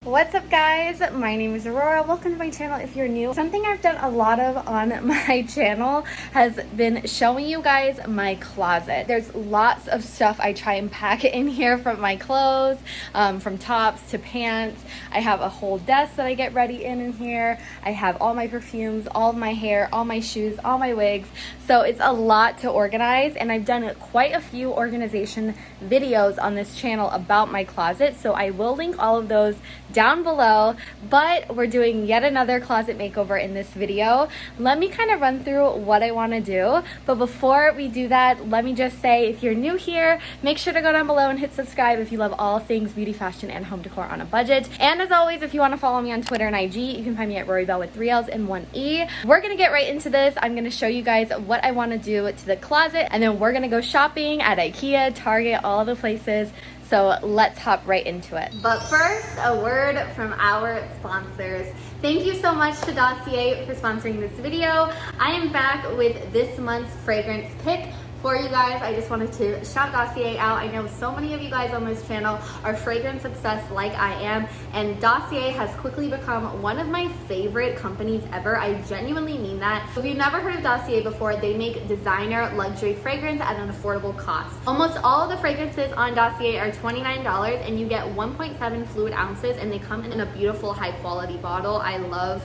What's up guys, my name is Aurora. Welcome to my channel if you're new. Something I've done a lot of on my channel has been showing you guys my closet. There's lots of stuff I try and pack in here, from my clothes, from tops to pants. I have a whole desk that I get ready in here. I have all my perfumes, all of my hair, all my shoes, all my wigs. So it's a lot to organize, and I've done quite a few organization videos on this channel about my closet, so I will link all of those down below. But we're doing yet another closet makeover in this video. Let me kind of run through what I want to do, but before we do that, let me just say, if you're new here, make sure to go down below and hit subscribe if you love all things beauty, fashion, and home decor on a budget. And as always, if you want to follow me on Twitter and IG, you can find me at Rory Bell with 3 L's and 1 E. We're gonna get right into this. I'm gonna show you guys what I want to do to the closet, and then we're gonna go shopping at IKEA, Target, all the places. So let's hop right into it. But first, a word from our sponsors. Thank you so much to Dossier for sponsoring this video. I am back with this month's fragrance pick for you guys. I just wanted to shout Dossier out. I know so many of you guys on this channel are fragrance obsessed like I am, and Dossier has quickly become one of my favorite companies ever. I genuinely mean that. If you've never heard of Dossier before, they make designer luxury fragrance at an affordable cost. Almost all of the fragrances on Dossier are $29, and you get 1.7 fluid ounces, and they come in a beautiful high quality bottle. I love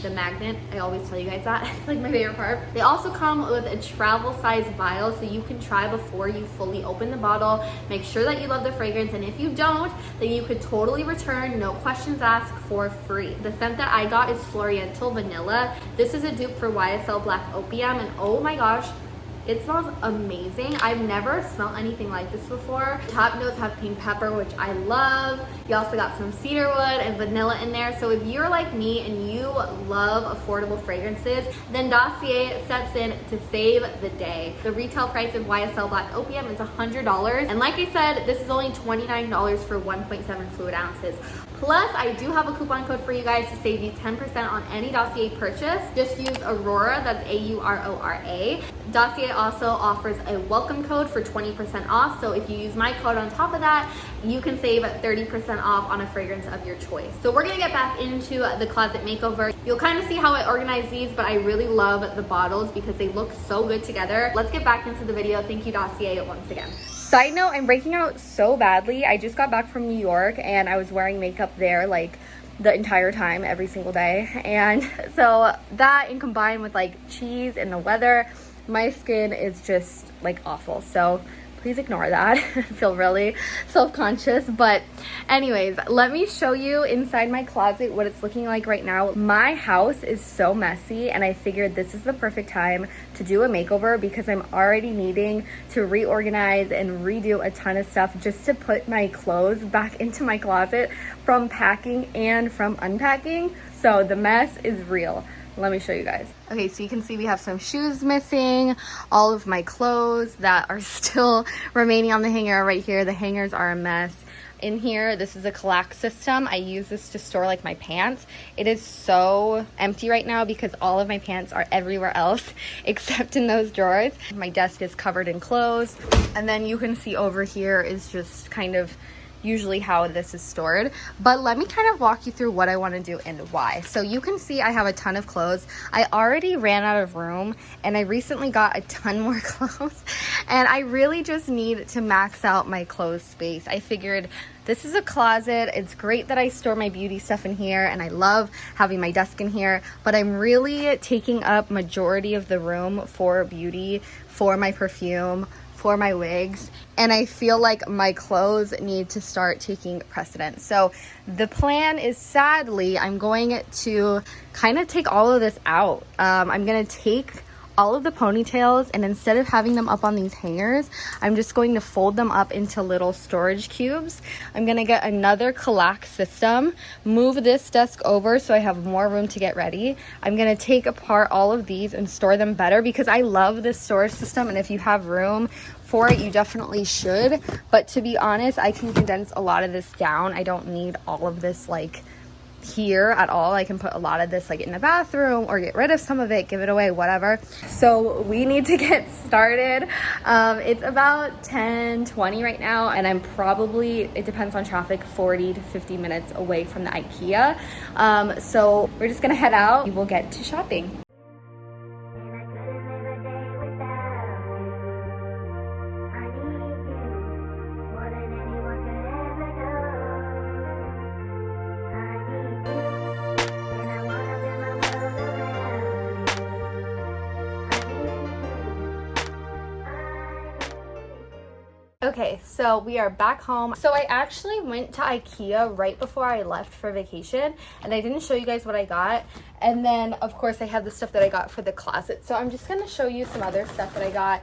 the magnet. I always tell you guys that. It's like my favorite part. They also come with a travel size vial, so you can try before you fully open the bottle. Make sure that you love the fragrance, and if you don't, then you could totally return, no questions asked, for free. The scent that I got is Floriental Vanilla. This is a dupe for YSL Black Opium, and oh my gosh, it smells amazing. I've never smelled anything like this before. Top notes have pink pepper, which I love. You also got some cedarwood and vanilla in there. So if you're like me and you love affordable fragrances, then Dossier steps in to save the day. The retail price of YSL Black Opium is $100. And like I said, this is only $29 for 1.7 fluid ounces. Plus, I do have a coupon code for you guys to save you 10% on any Dossier purchase. Just use Aurora, that's A-U-R-O-R-A. Dossier also offers a welcome code for 20% off. So if you use my code on top of that, you can save 30% off on a fragrance of your choice. So we're gonna get back into the closet makeover. You'll kind of see how I organize these, but I really love the bottles because they look so good together. Let's get back into the video. Thank you, Dossier, once again. Side note, I'm breaking out so badly. I just got back from New York and I was wearing makeup there like the entire time, every single day. And so that, and combined with like cheese and the weather, my skin is just like awful. So please ignore that. I feel really self-conscious. But anyways, let me show you inside my closet what it's looking like right now. My house is so messy, and I figured this is the perfect time to do a makeover because I'm already needing to reorganize and redo a ton of stuff just to put my clothes back into my closet from packing and from unpacking. So the mess is real. Let me show you guys. Okay, so you can see we have some shoes missing, all of my clothes that are still remaining on the hanger right here. The hangers are a mess. In here, this is a Kallax system. I use this to store like my pants. It is so empty right now because all of my pants are everywhere else except in those drawers. My desk is covered in clothes. And then you can see over here is just kind of usually how this is stored. But let me kind of walk you through what I want to do and why. So you can see I have a ton of clothes. I already ran out of room, and I recently got a ton more clothes, and I really just need to max out my clothes space. I figured this is a closet. It's great that I store my beauty stuff in here, and I love having my desk in here, but I'm really taking up majority of the room for beauty, for my perfume, for my wigs, and I feel like my clothes need to start taking precedence. So the plan is, sadly, I'm going to kind of take all of this out. I'm gonna take all of the ponytails, and instead of having them up on these hangers, I'm just going to fold them up into little storage cubes. I'm gonna get another Kallax system, move this desk over so I have more room to get ready. I'm gonna take apart all of these and store them better because I love this storage system, and if you have room for it, you definitely should. But to be honest, I can condense a lot of this down. I don't need all of this like here at all. I can put a lot of this like in the bathroom or get rid of some of it, give it away, whatever. So we need to get started. It's about 10:20 right now, and I'm probably, it depends on traffic, 40 to 50 minutes away from the IKEA. So we're just gonna head out. We will get to shopping. Okay, so we are back home. So I actually went to IKEA right before I left for vacation, and I didn't show you guys what I got. And then of course I have the stuff that I got for the closet. So I'm just gonna show you some other stuff that I got.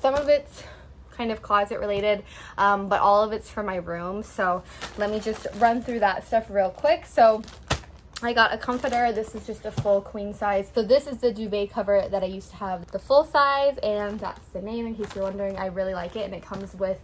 Some of it's kind of closet related, but all of it's for my room. So let me just run through that stuff real quick. So I got a comforter. This is just a full queen size. So this is the duvet cover that I used to have, the full size, and that's the name in case you're wondering. I really like it, and it comes with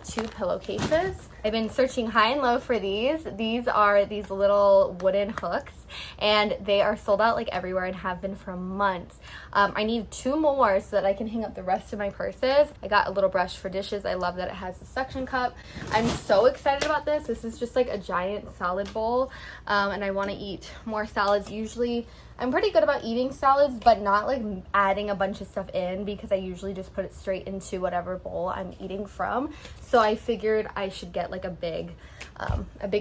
2 pillowcases. I've been searching high and low for these. These are these little wooden hooks, and they are sold out like everywhere and have been for months. I need 2 more so that I can hang up the rest of my purses. I got a little brush for dishes. I love that it has a suction cup. I'm so excited about this. This is just like a giant salad bowl, and I want to eat more salads. Usually I'm pretty good about eating salads, but not like adding a bunch of stuff in, because I usually just put it straight into whatever bowl I'm eating from. So I figured I should get like a big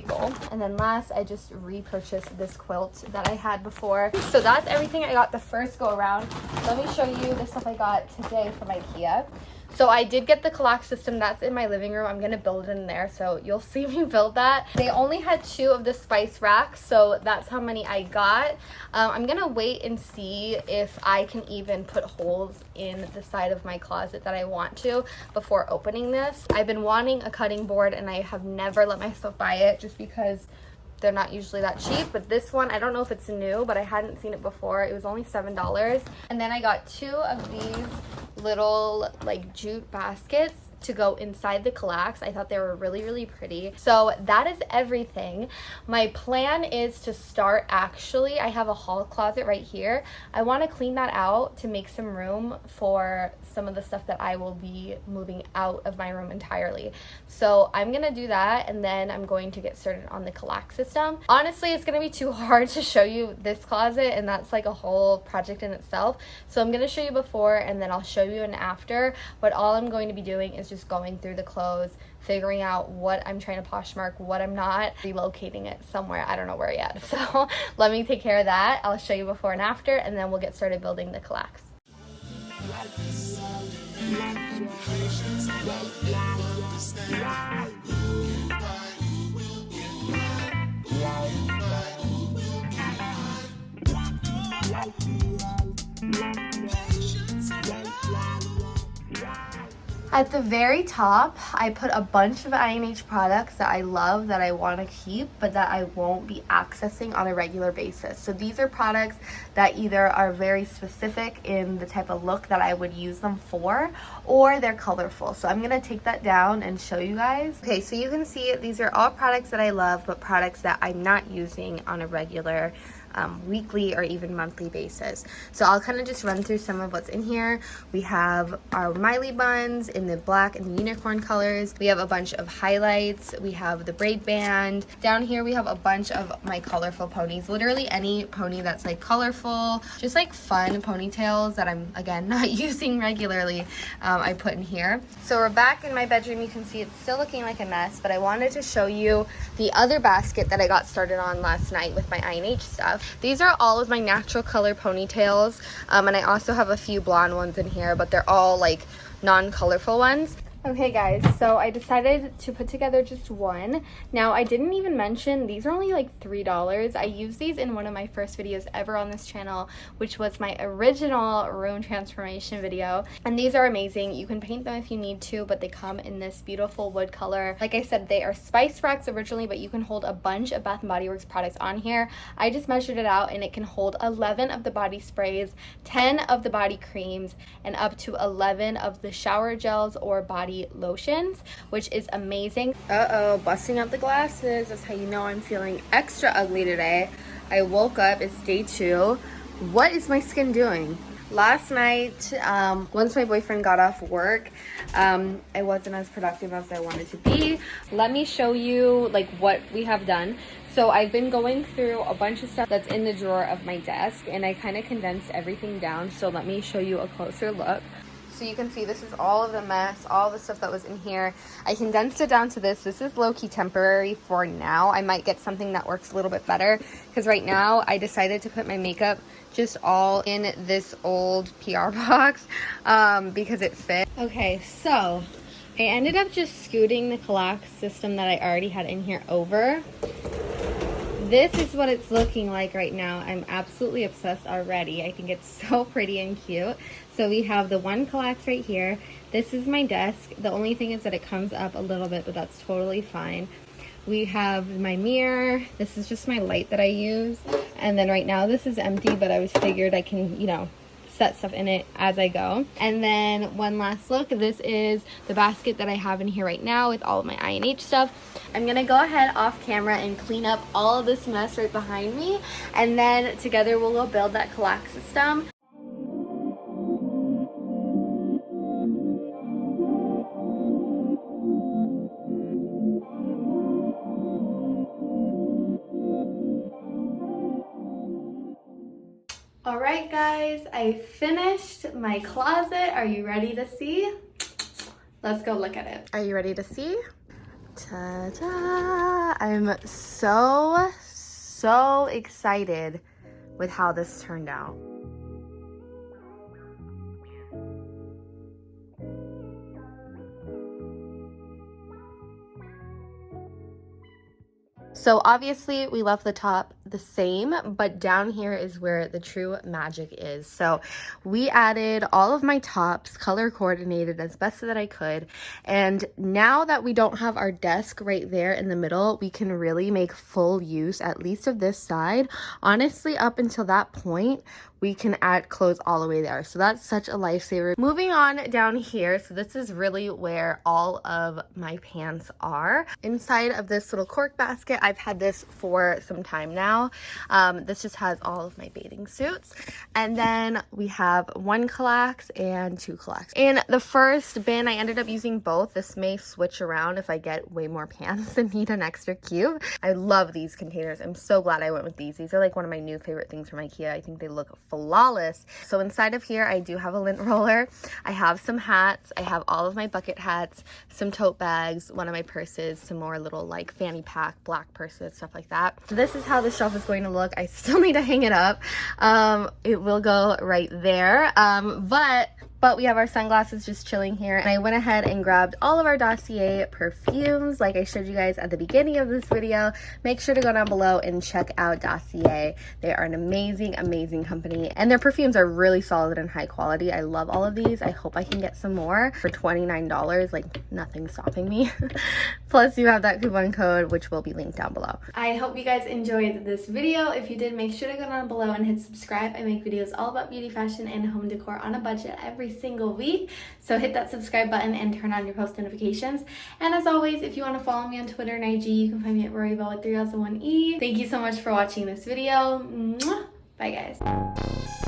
bowl. And then last, I just repurchased this quilt that I had before. So that's everything I got the first go around. Let me show you the stuff I got today from IKEA. So I did get the Kallax system. That's in my living room. I'm gonna build it in there, so you'll see me build that. They only had 2 of the spice racks, so that's how many I got. I'm gonna wait and see if I can even put holes in the side of my closet that I want to before opening this. I've been wanting a cutting board, and I have never let myself buy it just because they're not usually that cheap. But this one, I don't know if it's new, but I hadn't seen it before. It was only $7. And then I got 2 of these little like jute baskets to go inside the Kallax. I thought they were really, really pretty. So that is everything. My plan is to start, actually, I have a hall closet right here. I want to clean that out to make some room for some of the stuff that I will be moving out of my room entirely. So I'm gonna do that, and then I'm going to get started on the Kallax system. Honestly, it's gonna be too hard to show you this closet, and that's like a whole project in itself. So I'm gonna show you before, and then I'll show you an after. But all I'm going to be doing is just going through the clothes, figuring out what I'm trying to Poshmark, what I'm not, relocating it somewhere. I don't know where yet. So let me take care of that. I'll show you before and after, and then we'll get started building the Kallax. At the very top, I put a bunch of I&H products that I love, that I want to keep, but that I won't be accessing on a regular basis. So these are products that either are very specific in the type of look that I would use them for, or they're colorful. So I'm going to take that down and show you guys. Okay, so you can see these are all products that I love, but products that I'm not using on a regular weekly or even monthly basis. So I'll kind of just run through some of what's in here. We have our Miley buns in the black and the unicorn colors. We have a bunch of highlights. We have the braid band. Down here we have a bunch of my colorful ponies. Literally any pony that's like colorful, just like fun ponytails that I'm again not using regularly, I put in here. So we're back in my bedroom. You can see it's still looking like a mess, but I wanted to show you the other basket that I got started on last night with my I&H stuff. These are all of my natural color ponytails, and I also have a few blonde ones in here, but they're all like non-colorful ones. Okay guys, so I decided to put together just one. Now I didn't even mention these are only like $3. I used these in one of my first videos ever on this channel, which was my original room transformation video. And these are amazing. You can paint them if you need to, but they come in this beautiful wood color. Like I said, they are spice racks originally, but you can hold a bunch of Bath & Body Works products on here. I just measured it out and it can hold 11 of the body sprays, 10 of the body creams, and up to 11 of the shower gels or body lotions, which is amazing. Busting out the glasses. That's how you know I'm feeling extra ugly today. I woke up, it's day 2. What is my skin doing? Last night, once my boyfriend got off work, I wasn't as productive as I wanted to be. Let me show you like what we have done. So I've been going through a bunch of stuff that's in the drawer of my desk, and I kind of condensed everything down. So let me show you a closer look. So you can see this is all of the mess, all the stuff that was in here. I condensed it down to this. This is low-key temporary for now. I might get something that works a little bit better because right now I decided to put my makeup just all in this old PR box because it fit. Okay, so I ended up just scooting the Calax system that I already had in here over. This is what it's looking like right now. I'm absolutely obsessed already. I think it's so pretty and cute. So we have the one Calax right here. This is my desk. The only thing is that it comes up a little bit, but that's totally fine. We have my mirror. This is just my light that I use. And then right now this is empty, but I figured I can, you know, set stuff in it as I go. And then one last look, this is the basket that I have in here right now with all of my I&H stuff. I'm gonna go ahead off camera and clean up all of this mess right behind me, and then together we'll go build that Calax system. Alright guys, I finished my closet. Are you ready to see? Let's go look at it. Are you ready to see? Ta-da! I'm so excited with how this turned out. So obviously we left the top the same, but down here is where the true magic is. So we added all of my tops, color coordinated as best that I could. And now that we don't have our desk right there in the middle, we can really make full use, at least of this side. Honestly, up until that point, we can add clothes all the way there. So that's such a lifesaver. Moving on down here, so this is really where all of my pants are. Inside of this little cork basket, I've had this for some time now. This just has all of my bathing suits. And then we have one Calax and two Calax. In the first bin, I ended up using both. This may switch around if I get way more pants and need an extra cube. I love these containers. I'm so glad I went with these. These are like one of my new favorite things from IKEA. I think they look flawless. So inside of here, I do have a lint roller. I have some hats. I have all of my bucket hats, some tote bags, one of my purses, some more little like fanny pack, black purses, stuff like that. This is how the shelf is going to look. I still need to hang it up. It will go right there. But we have our sunglasses just chilling here. And I went ahead and grabbed all of our Dossier perfumes like I showed you guys at the beginning of this video. Make sure to go down below and check out Dossier. They are an amazing, amazing company. And their perfumes are really solid and high quality. I love all of these. I hope I can get some more for $29. Like, nothing's stopping me. Plus, you have that coupon code, which will be linked down below. I hope you guys enjoyed this video. If you did, make sure to go down below and hit subscribe. I make videos all about beauty, fashion, and home decor on a budget every single week. So hit that subscribe button and turn on your post notifications. And as always, if you want to follow me on Twitter and IG, you can find me at RoryBell with 3 L's and 1 E. Thank you so much for watching this video. Mwah! Bye guys.